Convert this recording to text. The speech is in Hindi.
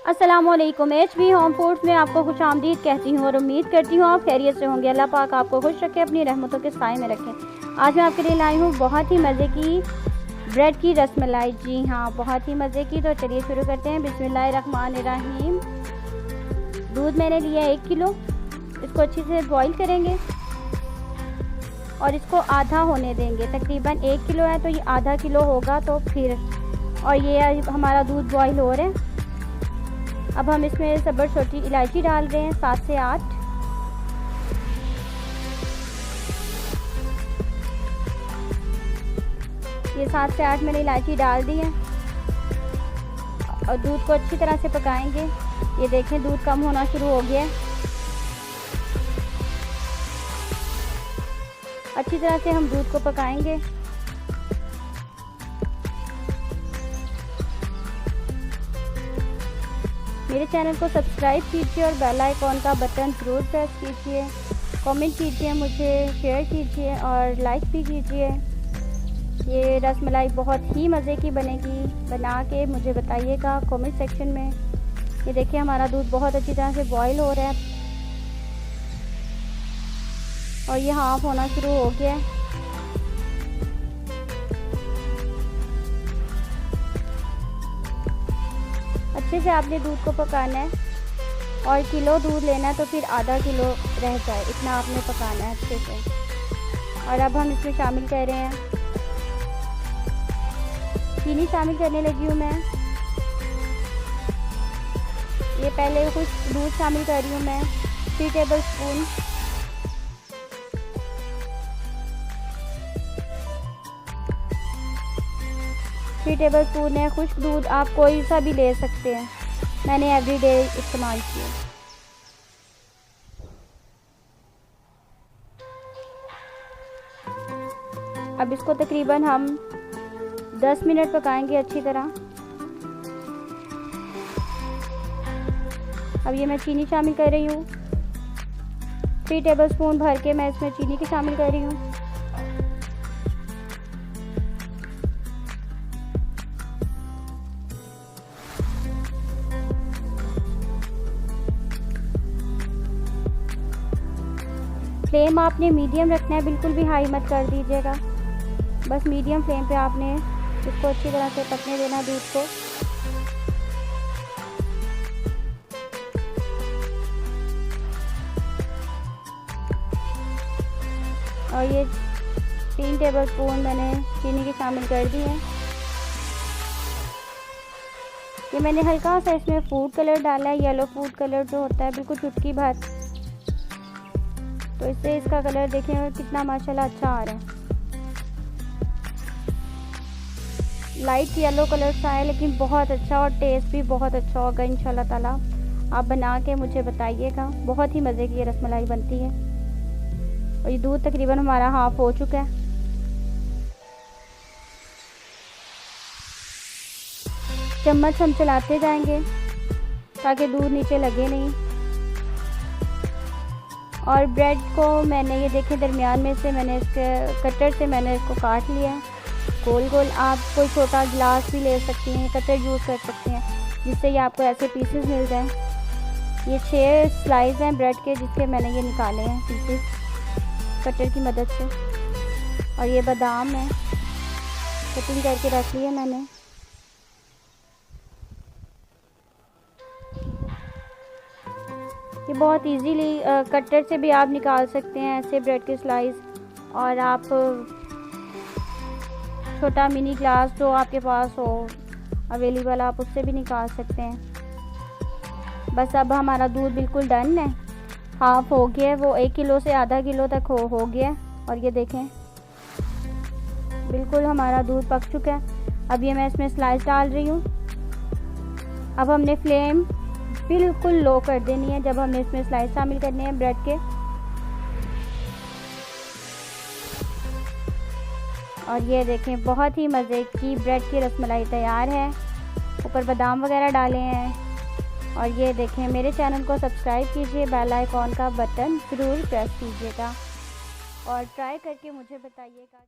अस्सलामुअलैकुम। HB होम फूड्स में आपको खुश आमदीद कहती हूँ और उम्मीद करती हूँ आप खैरियत से होंगे। अल्लाह पाक आपको खुश रखे, अपनी रहमतों के साए में रखें। आज मैं आपके लिए लाई हूँ बहुत ही मज़े की ब्रेड की रसमलाई। जी हाँ, बहुत ही मज़े की। तो चलिए शुरू करते हैं। बिस्मिल्लाहिर्रहमानिर्रहीम। दूध मैंने लिया 1 किलो। इसको अच्छे से बॉईल करेंगे और इसको आधा होने देंगे। तकरीबन 1 किलो है तो ये आधा किलो होगा तो फिर। और ये हमारा दूध बॉईल हो रहा है। अब हम इसमें सब्र छोटी इलायची डाल रहे हैं 7 से 8। ये 7 से 8 मैंने इलायची डाल दी है और दूध को अच्छी तरह से पकाएंगे। ये देखें दूध कम होना शुरू हो गया है। अच्छी तरह से हम दूध को पकाएंगे। मेरे चैनल को सब्सक्राइब कीजिए और बेल आइकॉन का बटन ज़रूर प्रेस कीजिए। कमेंट कीजिए, मुझे शेयर कीजिए और लाइक भी कीजिए। ये रसमलाई बहुत ही मज़े की बनेगी। बना के मुझे बताइएगा कमेंट सेक्शन में। ये देखिए हमारा दूध बहुत अच्छी तरह से बॉईल हो रहा है और ये हाफ होना शुरू हो गया है। अच्छे से आपने दूध को पकाना है और किलो दूध लेना है तो फिर आधा किलो रह जाए, इतना आपने पकाना है अच्छे से। और अब हम इसमें शामिल कर रहे हैं चीनी। शामिल करने लगी हूँ मैं। ये पहले कुछ दूध शामिल कर रही हूँ मैं 3 टेबल स्पून। टेबल स्पून है खुश्क दूध। आप कोई सा भी ले सकते हैं, मैंने एवरीडे इस्तेमाल किया। अब इसको तकरीबन हम 10 मिनट पकाएंगे अच्छी तरह। अब ये मैं चीनी शामिल कर रही हूँ 3 टेबल स्पून भर के मैं इसमें चीनी की शामिल कर रही हूँ। फ्लेम आपने मीडियम रखना है, बिल्कुल भी हाई मत कर दीजिएगा। बस मीडियम फ्लेम पे आपने इसको अच्छी तरह से पकने देना दूध को। और ये 3 टेबल स्पून मैंने चीनी की शामिल कर दी है। ये मैंने हल्का सा इसमें फूड कलर डाला है, येलो फूड कलर जो होता है, बिल्कुल चुटकी भर। तो इससे इसका कलर देखें कितना माशाल्लाह अच्छा आ रहा है। लाइट येलो कलर सा है लेकिन बहुत अच्छा और टेस्ट भी बहुत अच्छा होगा इंशाल्लाह ताला। आप बना के मुझे बताइएगा। बहुत ही मज़े की ये रसमलाई बनती है। और ये दूध तकरीबन हमारा हाफ हो चुका है। चम्मच हम चलाते जाएंगे ताकि दूध नीचे लगे नहीं। और ब्रेड को मैंने ये देखें दरमियान में से मैंने इसके कटर से मैंने इसको काट लिया है गोल गोल। आप कोई छोटा गिलास भी ले सकती हैं, कटर यूज़ कर सकते हैं जिससे ये आपको ऐसे पीसेस मिल जाएं। ये 6 स्लाइस हैं ब्रेड के जिसके मैंने ये निकाले हैं पीसेस कटर की मदद से। और ये बादाम है, कटिंग करके रख ली है मैंने। ये बहुत इजीली कटर से भी आप निकाल सकते हैं ऐसे ब्रेड के स्लाइस। और आप छोटा मिनी ग्लास जो आपके पास हो अवेलेबल, आप उससे भी निकाल सकते हैं। बस अब हमारा दूध बिल्कुल डन है, हाफ हो गया है। वो 1 किलो से आधा किलो तक हो गया। और ये देखें बिल्कुल हमारा दूध पक चुका है। अब ये मैं इसमें स्लाइस डाल रही हूँ। अब हमने फ्लेम बिल्कुल लो कर देनी है जब हमने इसमें स्लाइस शामिल करने हैं ब्रेड के। और ये देखें बहुत ही मज़े की ब्रेड की रसमलाई तैयार है। ऊपर बादाम वगैरह डाले हैं। और ये देखें मेरे चैनल को सब्सक्राइब कीजिए, बेल आइकॉन का बटन ज़रूर प्रेस कीजिएगा और ट्राई करके मुझे बताइएगा।